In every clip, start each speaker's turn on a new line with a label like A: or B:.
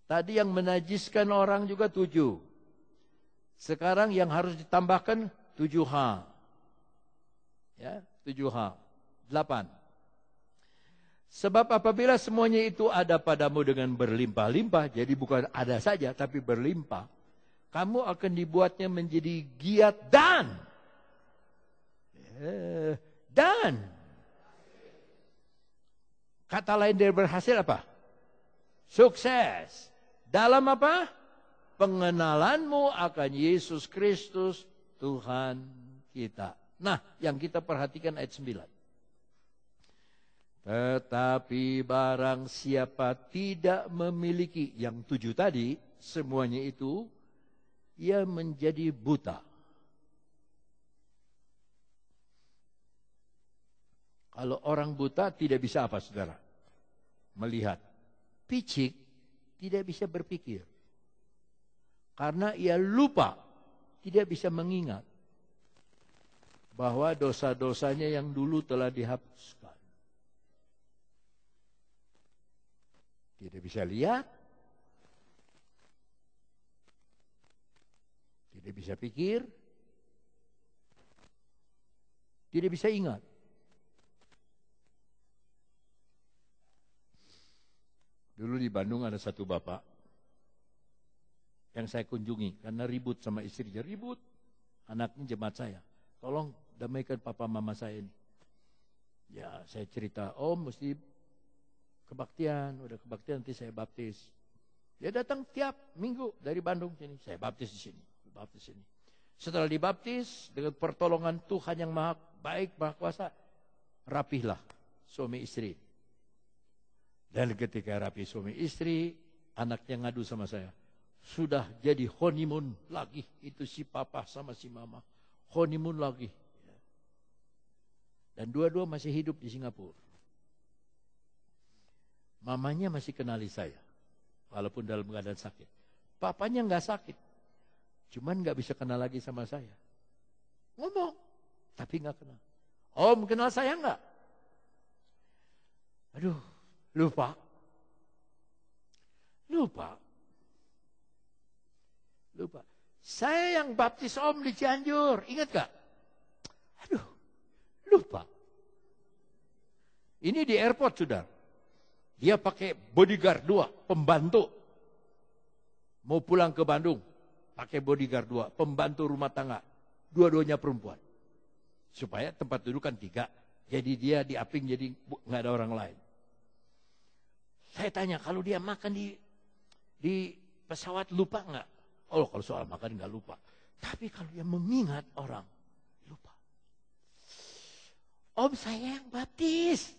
A: Tadi yang menajiskan orang juga 7. Sekarang yang harus ditambahkan 7H. Ya, 7H. 8. Sebab apabila semuanya itu ada padamu dengan berlimpah-limpah, jadi bukan ada saja, tapi berlimpah, kamu akan dibuatnya menjadi giat dan kata lain dari berhasil apa? Sukses. Dalam apa? Pengenalanmu akan Yesus Kristus Tuhan kita. Nah, yang kita perhatikan ayat 9. Tetapi barang siapa tidak memiliki yang 7 tadi, semuanya itu, ia menjadi buta. Kalau orang buta tidak bisa apa, saudara? Melihat. Picik tidak bisa berpikir. Karena ia lupa, tidak bisa mengingat bahwa dosa-dosanya yang dulu telah dihapuskan. Tidak bisa lihat, tidak bisa pikir, tidak bisa ingat. Dulu di Bandung ada satu bapak yang saya kunjungi karena ribut sama istrinya, ribut. Anaknya jemaat saya, tolong damaikan papa mama saya ini. Ya, saya cerita, mesti kebaktian, udah kebaktian nanti saya baptis. Dia datang tiap minggu dari Bandung sini, saya baptis di sini, baptis sini. Setelah dibaptis dengan pertolongan Tuhan yang maha baik, maha kuasa, rapihlah suami istri. Dan ketika rapi suami istri, anaknya ngadu sama saya. Sudah jadi honeymoon lagi, itu si papa sama si mama. Honeymoon lagi. Dan dua-dua masih hidup di Singapura. Mamanya masih kenali saya, walaupun dalam keadaan sakit. Papanya nggak sakit, cuman nggak bisa kenal lagi sama saya. Ngomong, tapi nggak kenal. Om kenal saya nggak? Aduh, lupa. Saya yang baptis Om di Cianjur, ingat gak? Aduh, lupa. Ini di airport, saudara. Dia pakai bodyguard 2, pembantu. Mau pulang ke Bandung, pakai bodyguard 2, pembantu rumah tangga. Dua-duanya perempuan. Supaya tempat duduk kan 3. Jadi dia diaping, jadi nggak ada orang lain. Saya tanya, kalau dia makan di pesawat lupa nggak? Oh, kalau soal makan nggak lupa. Tapi kalau dia mengingat orang, lupa. Om saya yang baptis.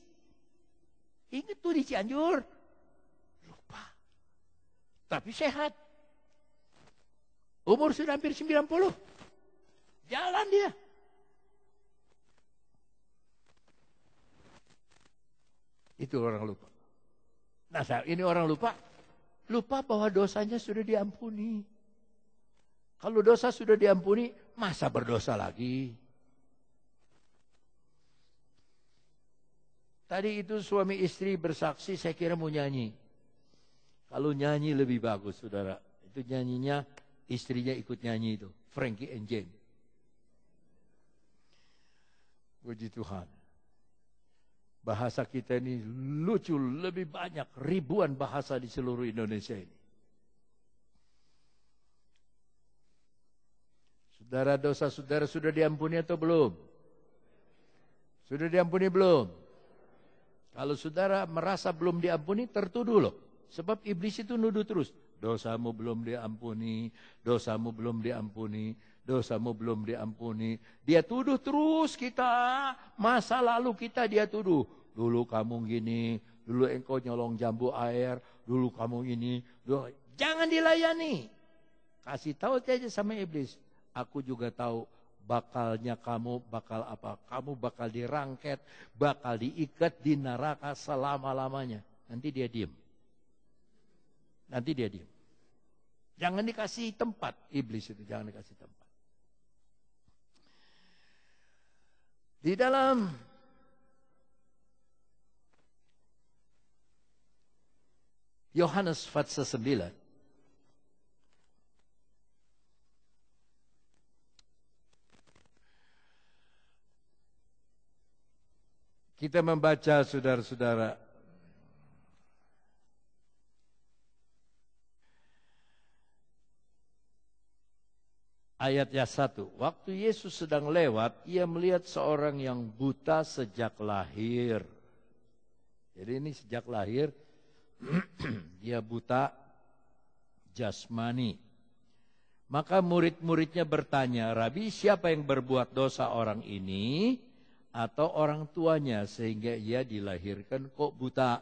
A: Ingat tuh di Cianjur. Lupa. Tapi sehat. Umur sudah hampir 90. Jalan dia. Itu orang lupa. Nah, ini orang lupa. Lupa bahwa dosanya sudah diampuni. Kalau dosa sudah diampuni, masa berdosa lagi? Tadi itu suami istri bersaksi, saya kira mau nyanyi. Kalau nyanyi lebih bagus, saudara. Itu nyanyinya, istrinya ikut nyanyi itu. Frankie and Jane. Puji Tuhan. Bahasa kita ini lucu, lebih banyak, ribuan bahasa di seluruh Indonesia ini. Saudara, dosa saudara sudah diampuni atau belum? Sudah diampuni belum? Kalau saudara merasa belum diampuni, tertuduh loh. Sebab iblis itu nuduh terus. Dosamu belum diampuni, dosamu belum diampuni, dosamu belum diampuni. Dia tuduh terus kita, masa lalu kita dia tuduh. Dulu kamu gini, dulu engkau nyolong jambu air, dulu kamu ini. Jangan dilayani. Kasih tahu aja sama iblis. Aku juga tahu. Bakalnya kamu bakal apa? Kamu bakal dirangket, bakal diikat di neraka selama-lamanya. Nanti dia diem. Nanti dia diem. Jangan dikasih tempat, iblis itu. Jangan dikasih tempat. Di dalam Yohanes pasal 9, Kita membaca, saudara-saudara, ayatnya 1. Waktu Yesus sedang lewat, ia melihat seorang yang buta sejak lahir. Jadi ini sejak lahir, dia buta jasmani. Maka murid-muridnya bertanya, Rabi, siapa yang berbuat dosa, orang ini atau orang tuanya sehingga ia dilahirkan kok buta?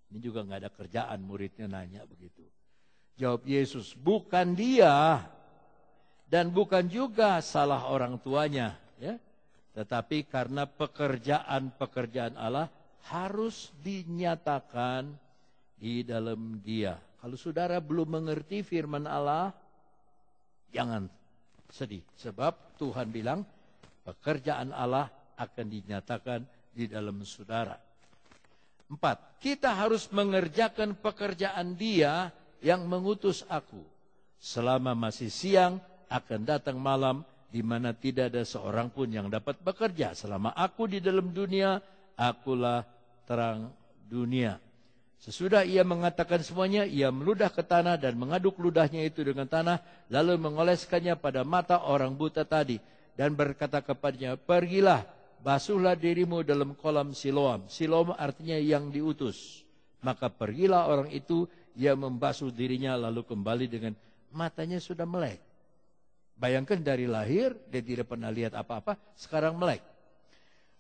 A: Ini juga nggak ada kerjaan, muridnya nanya begitu. Jawab Yesus, bukan dia dan bukan juga salah orang tuanya, ya. Tetapi karena pekerjaan Allah harus dinyatakan di dalam dia. Kalau saudara belum mengerti firman Allah, jangan sedih. Sebab Tuhan bilang pekerjaan Allah akan dinyatakan di dalam saudara. 4. Kita harus mengerjakan pekerjaan Dia yang mengutus aku. Selama masih siang akan datang malam di mana tidak ada seorang pun yang dapat bekerja. Selama aku di dalam dunia, akulah terang dunia. Sesudah ia mengatakan semuanya, ia meludah ke tanah dan mengaduk ludahnya itu dengan tanah, lalu mengoleskannya pada mata orang buta tadi, dan berkata kepadanya, pergilah, basuhlah dirimu dalam kolam Siloam. Siloam artinya yang diutus. Maka pergilah orang itu, ia membasuh dirinya, lalu kembali dengan matanya sudah melek. Bayangkan dari lahir, dia tidak pernah lihat apa-apa, sekarang melek.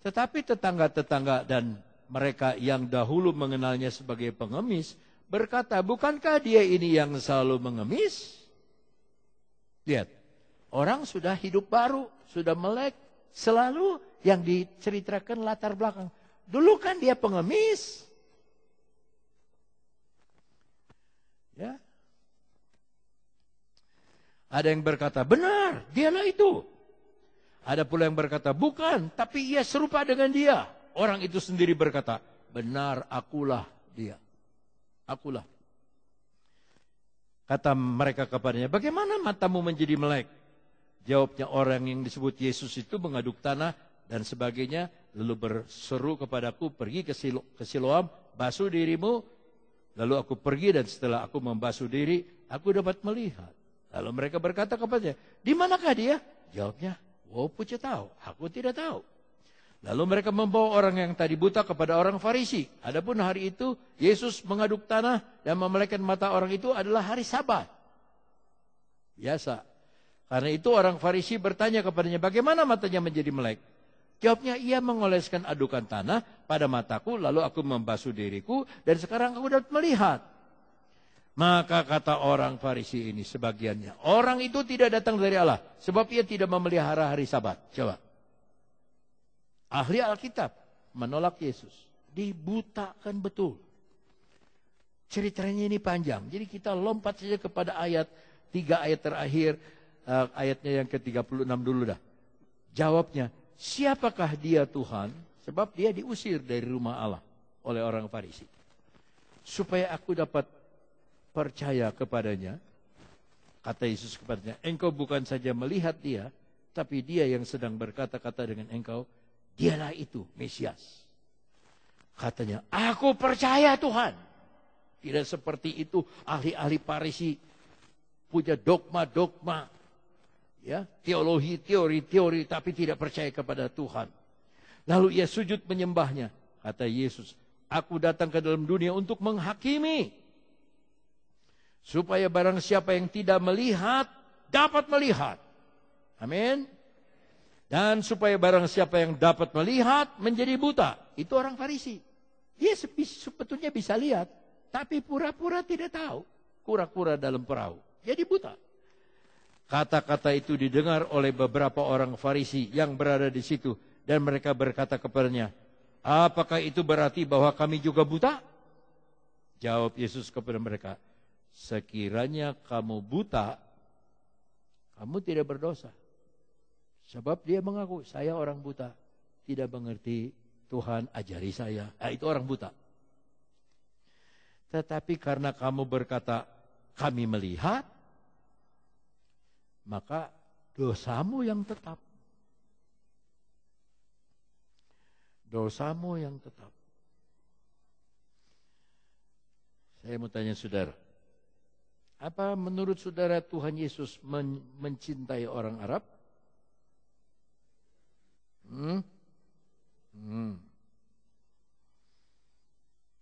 A: Tetapi tetangga-tetangga dan mereka yang dahulu mengenalnya sebagai pengemis berkata, bukankah dia ini yang selalu mengemis? Lihat, orang sudah hidup baru, sudah melek, selalu yang diceritakan latar belakang. Dulu kan dia pengemis. Ya. Ada yang berkata, benar, dialah itu. Ada pula yang berkata, bukan, tapi ia serupa dengan dia. Orang itu sendiri berkata, benar, akulah dia. Akulah. Kata mereka kepadanya, bagaimana matamu menjadi melek? Jawabnya orang yang disebut Yesus itu mengaduk tanah dan sebagainya. Lalu berseru kepadaku, pergi ke Siloam, basuh dirimu. Lalu aku pergi dan setelah aku membasuh diri, aku dapat melihat. Lalu mereka berkata kepadanya, di manakah dia? Jawabnya, wow, puji tahu, aku tidak tahu. Lalu mereka membawa orang yang tadi buta kepada orang Farisi. Adapun hari itu Yesus mengaduk tanah dan memelekkan mata orang itu adalah hari Sabat. Biasa. Karena itu orang Farisi bertanya kepadanya, bagaimana matanya menjadi melek? Jawabnya, ia mengoleskan adukan tanah pada mataku, lalu aku membasuh diriku dan sekarang aku dapat melihat. Maka kata orang Farisi ini sebagiannya, orang itu tidak datang dari Allah sebab ia tidak memelihara hari Sabat. Coba. Ahli Alkitab menolak Yesus. Dibutakan betul. Ceritanya ini panjang. Jadi kita lompat saja kepada ayat 3 ayat terakhir. Ayatnya yang ke-36 dulu dah. Jawabnya, siapakah dia Tuhan? Sebab dia diusir dari rumah Allah oleh orang Farisi. Supaya aku dapat percaya kepadanya. Kata Yesus kepadanya, engkau bukan saja melihat dia, tapi dia yang sedang berkata-kata dengan engkau, dialah itu, Mesias. Katanya, aku percaya Tuhan. Tidak seperti itu ahli-ahli Farisi punya dogma-dogma, ya, teologi, teori-teori, tapi tidak percaya kepada Tuhan. Lalu ia sujud menyembahnya. Kata Yesus, aku datang ke dalam dunia untuk menghakimi. Supaya barang siapa yang tidak melihat, dapat melihat. Amin. Dan supaya barang siapa yang dapat melihat menjadi buta. Itu orang Farisi. Dia sebetulnya bisa lihat. Tapi pura-pura tidak tahu. Kura-kura dalam perahu. Jadi buta. Kata-kata itu didengar oleh beberapa orang Farisi yang berada di situ. Dan mereka berkata kepadanya, apakah itu berarti bahwa kami juga buta? Jawab Yesus kepada mereka, sekiranya kamu buta, kamu tidak berdosa. Sebab dia mengaku, saya orang buta. Tidak mengerti, Tuhan ajari saya. Itu orang buta. Tetapi karena kamu berkata, kami melihat, maka dosamu yang tetap. dosamu yang tetap. Saya mau tanya saudara, apa menurut saudara Tuhan Yesus mencintai orang Arab?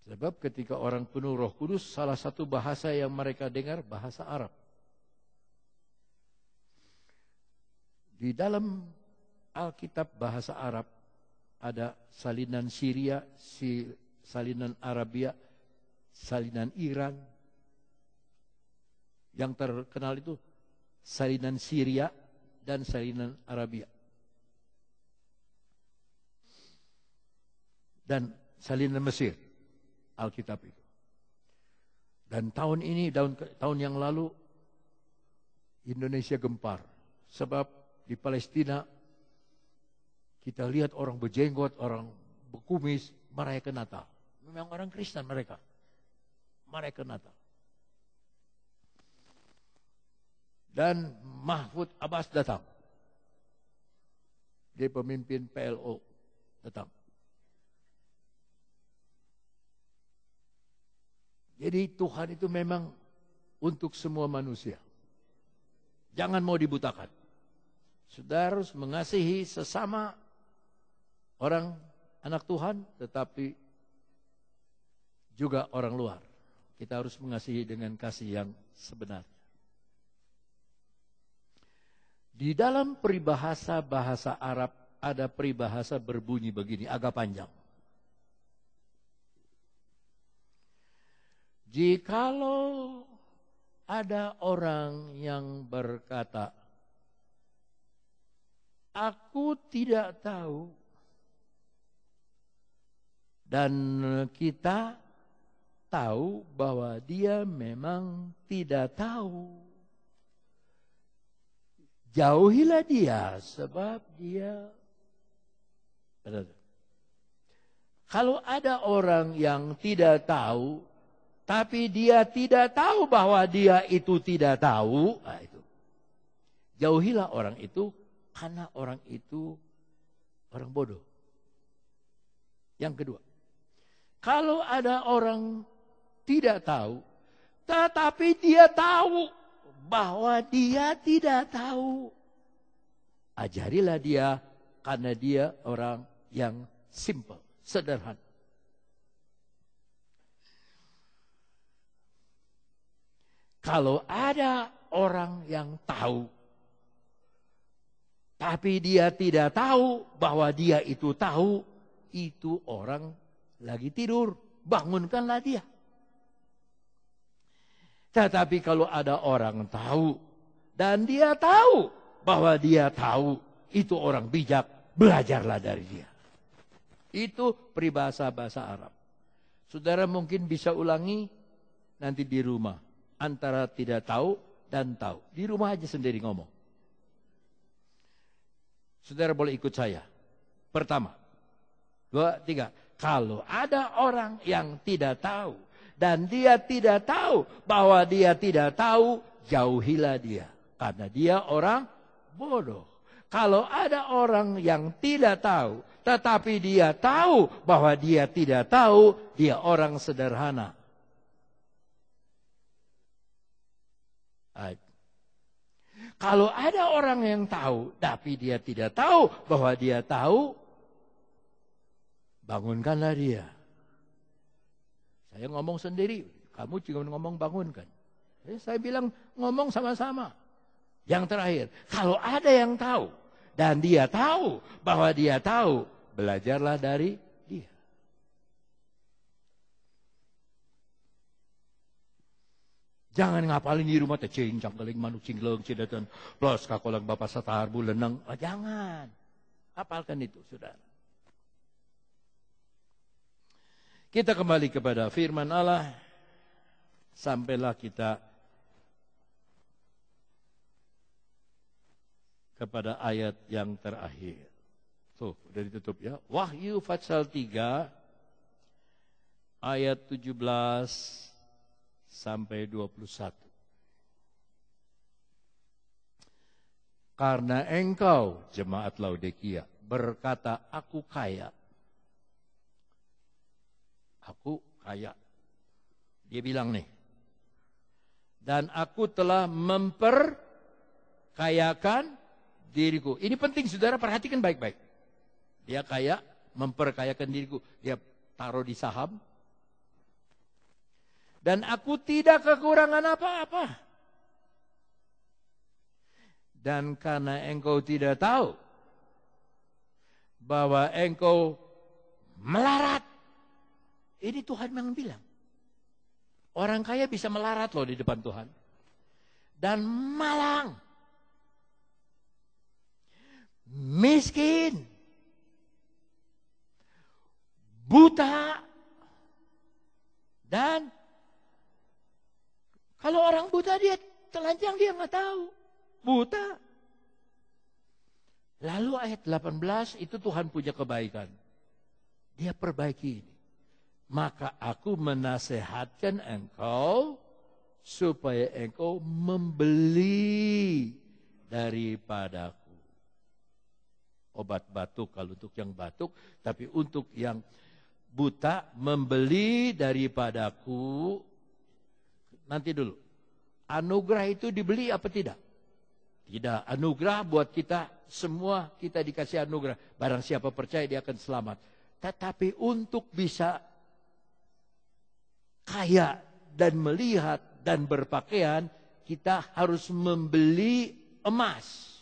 A: Sebab ketika orang penuh Roh Kudus, salah satu bahasa yang mereka dengar bahasa Arab. Di dalam Alkitab bahasa Arab ada salinan Syria, salinan Arabia, salinan Iran. Yang terkenal itu salinan Syria dan salinan Arabia. Dan salinan Mesir, Alkitab itu. Dan tahun ini, tahun yang lalu, Indonesia gempar. Sebab di Palestina, kita lihat orang berjenggot, orang berkumis, merayakan Natal. Memang orang Kristen mereka, merayakan Natal. Dan Mahfud Abbas datang. Dia pemimpin PLO, datang. Jadi Tuhan itu memang untuk semua manusia. Jangan mau dibutakan. Saudara harus mengasihi sesama orang anak Tuhan, tetapi juga orang luar. Kita harus mengasihi dengan kasih yang sebenarnya. Di dalam peribahasa bahasa Arab ada peribahasa berbunyi begini, agak panjang. Jikalau ada orang yang berkata, aku tidak tahu, dan kita tahu bahwa dia memang tidak tahu, jauhilah dia sebab dia. Kalau ada orang yang tidak tahu, tapi dia tidak tahu bahwa dia itu tidak tahu, nah itu. Jauhilah orang itu, karena orang itu orang bodoh. Yang kedua, kalau ada orang tidak tahu, tetapi dia tahu bahwa dia tidak tahu, ajarilah dia, karena dia orang yang simple, sederhana. Kalau ada orang yang tahu, tapi dia tidak tahu bahwa dia itu tahu, itu orang lagi tidur, bangunkanlah dia. Tetapi kalau ada orang tahu, dan dia tahu bahwa dia tahu, itu orang bijak, belajarlah dari dia. Itu peribahasa bahasa Arab. Saudara mungkin bisa ulangi nanti di rumah. Antara tidak tahu dan tahu. Di rumah aja sendiri ngomong. Saudara boleh ikut saya. Pertama, 2, 3. Kalau ada orang yang tidak tahu dan dia tidak tahu bahwa dia tidak tahu, jauhilah dia. Karena dia orang bodoh. Kalau ada orang yang tidak tahu, tetapi dia tahu bahwa dia tidak tahu, dia orang sederhana. Kalau ada orang yang tahu, tapi dia tidak tahu bahwa dia tahu, bangunkanlah dia. Saya ngomong sendiri, kamu juga ngomong bangunkan. Saya bilang ngomong sama-sama. Yang terakhir, kalau ada yang tahu, dan dia tahu bahwa dia tahu, belajarlah dari dia. Jangan ngapalin di rumah teh cincang keling manuk cingleung cidetan plus kakolang bapak satahar buleneng. Jangan. Hafalkan itu, Saudara. Kita kembali kepada firman Allah. Sampailah kita kepada ayat yang terakhir. Tuh, udah ditutup ya. Wahyu pasal 3 ayat 17 sampai 21. Karena engkau, jemaat Laodikia, berkata, aku kaya Aku kaya. Dia bilang nih. Dan aku telah memperkayakan diriku. Ini penting saudara, perhatikan baik-baik. Dia kaya, memperkayakan diriku. Dia taruh di saham. Dan aku tidak kekurangan apa-apa. Dan karena engkau tidak tahu bahwa engkau melarat. Ini Tuhan yang bilang. Orang kaya bisa melarat loh di depan Tuhan. Dan malang. Miskin. Buta. Dan kalau orang buta dia telanjang dia nggak tahu. Buta. Lalu ayat 18 itu Tuhan punya kebaikan. Dia perbaiki ini. Maka aku menasehatkan engkau supaya engkau membeli daripadaku. Obat batuk kalau untuk yang batuk, tapi untuk yang buta membeli daripadaku. Nanti dulu. Anugerah itu dibeli apa tidak? Tidak. Anugerah buat kita, semua kita dikasih anugerah. Barang siapa percaya dia akan selamat. Tetapi untuk bisa kaya dan melihat dan berpakaian, kita harus membeli emas.